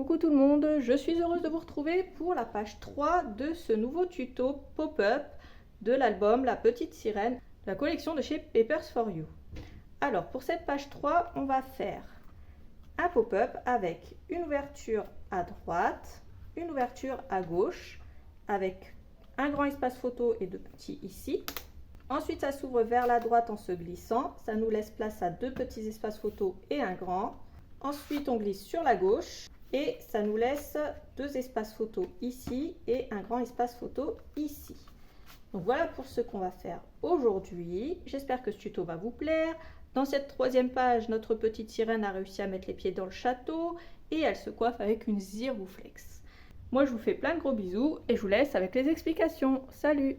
Coucou tout le monde, je suis heureuse de vous retrouver pour la page 3 de ce nouveau tuto pop-up de l'album La Petite Sirène, de la collection de chez Papers for You. Alors pour cette page 3, on va faire un pop-up avec une ouverture à droite, une ouverture à gauche, avec un grand espace photo et deux petits ici. Ensuite ça s'ouvre vers la droite en se glissant, ça nous laisse place à deux petits espaces photo et un grand. Ensuite on glisse sur la gauche. Et ça nous laisse deux espaces photo ici et un grand espace photo ici. Donc voilà pour ce qu'on va faire aujourd'hui. J'espère que ce tuto va vous plaire. Dans cette troisième page, notre petite sirène a réussi à mettre les pieds dans le château et elle se coiffe avec une Zirbouflex. Moi je vous fais plein de gros bisous et je vous laisse avec les explications. Salut!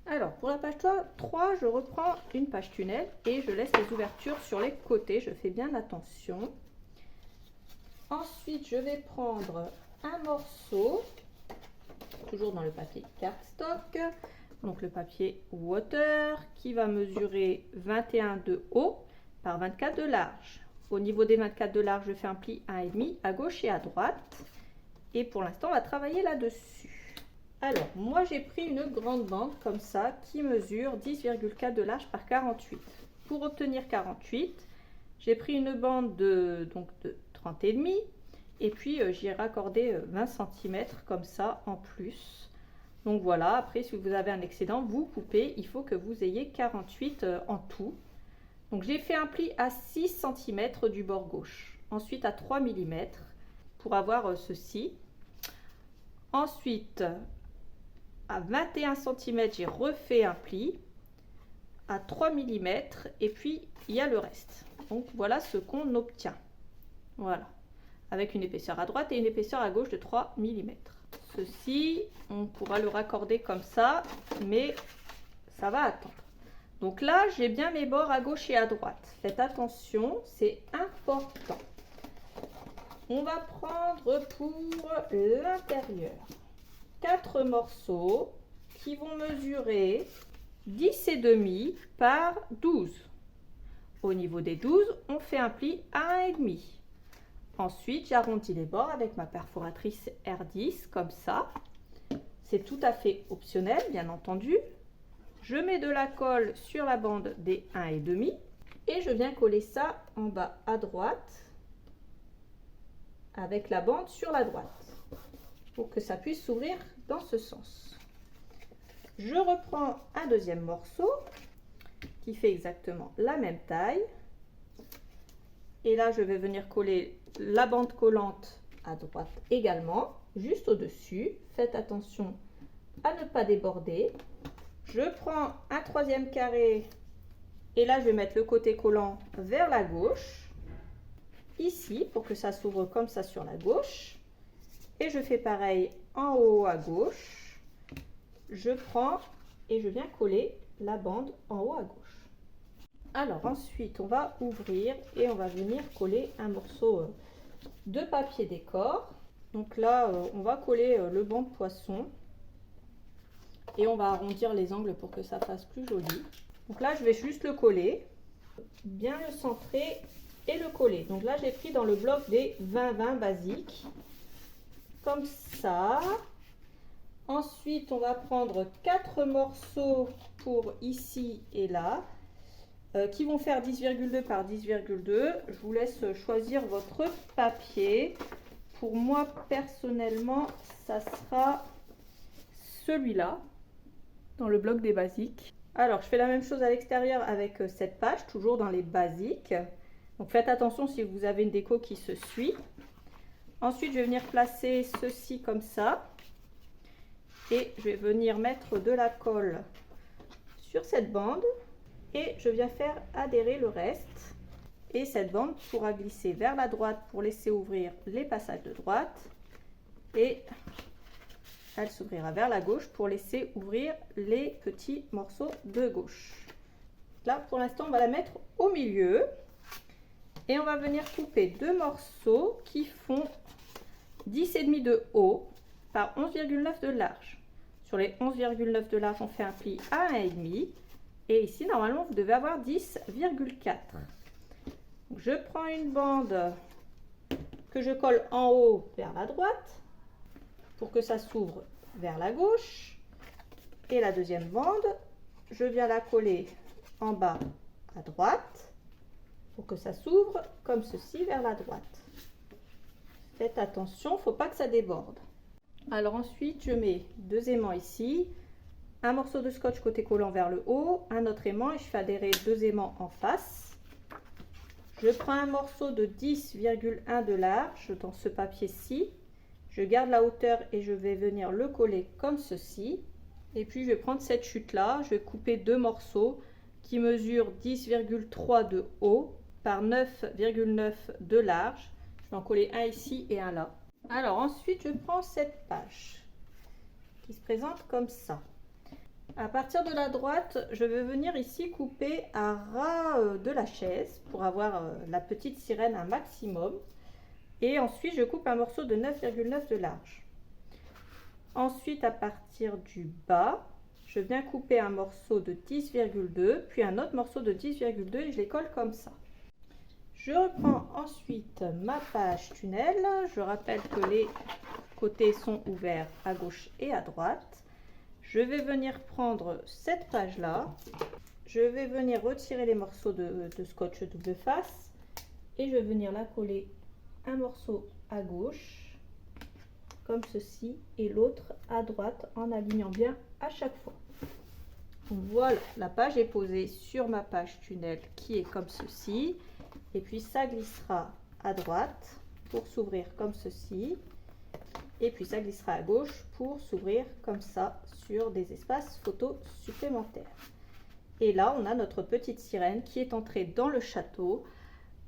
Alors pour la page 3, je reprends une page tunnel et je laisse les ouvertures sur les côtés. Je fais bien attention. Ensuite, je vais prendre un morceau, toujours dans le papier cardstock, donc le papier water, qui va mesurer 21 de haut par 24 de large. Au niveau des 24 de large, je fais un pli 1,5 à gauche et à droite. Et pour l'instant, on va travailler là-dessus. Alors, moi, j'ai pris une grande bande comme ça, qui mesure 10,4 de large par 48. Pour obtenir 48, j'ai pris une bande de 30,5 et puis j'y ai raccordé 20 cm comme ça en plus. Donc voilà, après si vous avez un excédent, vous coupez, il faut que vous ayez 48 en tout. Donc j'ai fait un pli à 6 cm du bord gauche, ensuite à 3 mm pour avoir ceci. Ensuite à 21 cm, j'ai refait un pli à 3 mm et puis il y a le reste. Donc voilà ce qu'on obtient. Voilà, avec une épaisseur à droite et une épaisseur à gauche de 3 mm. Ceci, on pourra le raccorder comme ça, mais ça va attendre. Donc là, j'ai bien mes bords à gauche et à droite. Faites attention, c'est important. On va prendre pour l'intérieur 4 morceaux qui vont mesurer 10,5 par 12. Au niveau des 12, on fait un pli à 1,5. Ensuite, j'arrondis les bords avec ma perforatrice R10, comme ça. C'est tout à fait optionnel, bien entendu. Je mets de la colle sur la bande des 1,5 et je viens coller ça en bas à droite avec la bande sur la droite pour que ça puisse s'ouvrir dans ce sens. Je reprends un deuxième morceau qui fait exactement la même taille. Et là, je vais venir coller la bande collante à droite également, juste au-dessus. Faites attention à ne pas déborder. Je prends un troisième carré et là, je vais mettre le côté collant vers la gauche, ici, pour que ça s'ouvre comme ça sur la gauche. Et je fais pareil en haut à gauche. Je prends et je viens coller la bande en haut à gauche. Alors ensuite, on va ouvrir et on va venir coller un morceau de papier décor. Donc là, on va coller le banc de poisson et on va arrondir les angles pour que ça fasse plus joli. Donc là, je vais juste le coller, bien le centrer et le coller. Donc là, j'ai pris dans le bloc des 20-20 basiques, comme ça. Ensuite, on va prendre 4 morceaux pour ici et là, qui vont faire 10,2 par 10,2. Je vous laisse choisir votre papier. Pour moi, personnellement, ça sera celui-là, dans le bloc des basiques. Alors, je fais la même chose à l'extérieur avec cette page, toujours dans les basiques. Donc, faites attention si vous avez une déco qui se suit. Ensuite, je vais venir placer ceci comme ça. Et je vais venir mettre de la colle sur cette bande. Et je viens faire adhérer le reste. Et cette bande pourra glisser vers la droite pour laisser ouvrir les passages de droite. Et elle s'ouvrira vers la gauche pour laisser ouvrir les petits morceaux de gauche. Là, pour l'instant, on va la mettre au milieu. Et on va venir couper 2 morceaux qui font 10,5 de haut par 11,9 de large. Sur les 11,9 de large, on fait un pli à 1,5. Et ici, normalement, vous devez avoir 10,4. Je prends une bande que je colle en haut vers la droite pour que ça s'ouvre vers la gauche. Et la deuxième bande, je viens la coller en bas à droite pour que ça s'ouvre comme ceci vers la droite. Faites attention, il ne faut pas que ça déborde. Alors ensuite, je mets 2 aimants ici, un morceau de scotch côté collant vers le haut, un autre aimant et je fais adhérer 2 aimants en face. Je prends un morceau de 10,1 de large dans ce papier-ci. Je garde la hauteur et je vais venir le coller comme ceci. Et puis je vais prendre cette chute-là, je vais couper 2 morceaux qui mesurent 10,3 de haut par 9,9 de large. Je vais en coller un ici et un là. Alors ensuite, je prends cette page qui se présente comme ça. À partir de la droite, je vais venir ici couper à ras de la chaise pour avoir la petite sirène un maximum. Et ensuite, je coupe un morceau de 9,9 de large. Ensuite, à partir du bas, je viens couper un morceau de 10,2, puis un autre morceau de 10,2 et je les colle comme ça. Je reprends ensuite ma page tunnel. Je rappelle que les côtés sont ouverts à gauche et à droite. Je vais venir prendre cette page-là. Je vais venir retirer les morceaux de scotch double face et je vais venir la coller un morceau à gauche comme ceci et l'autre à droite en alignant bien à chaque fois. Voilà, la page est posée sur ma page tunnel qui est comme ceci et puis ça glissera à droite pour s'ouvrir comme ceci et puis ça glissera à gauche pour s'ouvrir comme ça sur des espaces photos supplémentaires. Et là on a notre petite sirène qui est entrée dans le château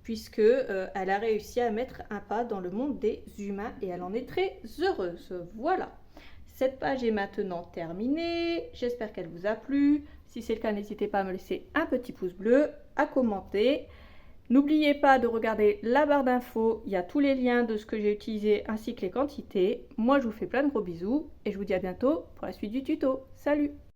puisque elle a réussi à mettre un pas dans le monde des humains et elle en est très heureuse. Voilà, cette page est maintenant terminée, j'espère qu'elle vous a plu. Si c'est le cas, n'hésitez pas à me laisser un petit pouce bleu, à commenter. N'oubliez pas de regarder la barre d'infos, il y a tous les liens de ce que j'ai utilisé ainsi que les quantités. Moi je vous fais plein de gros bisous et je vous dis à bientôt pour la suite du tuto. Salut!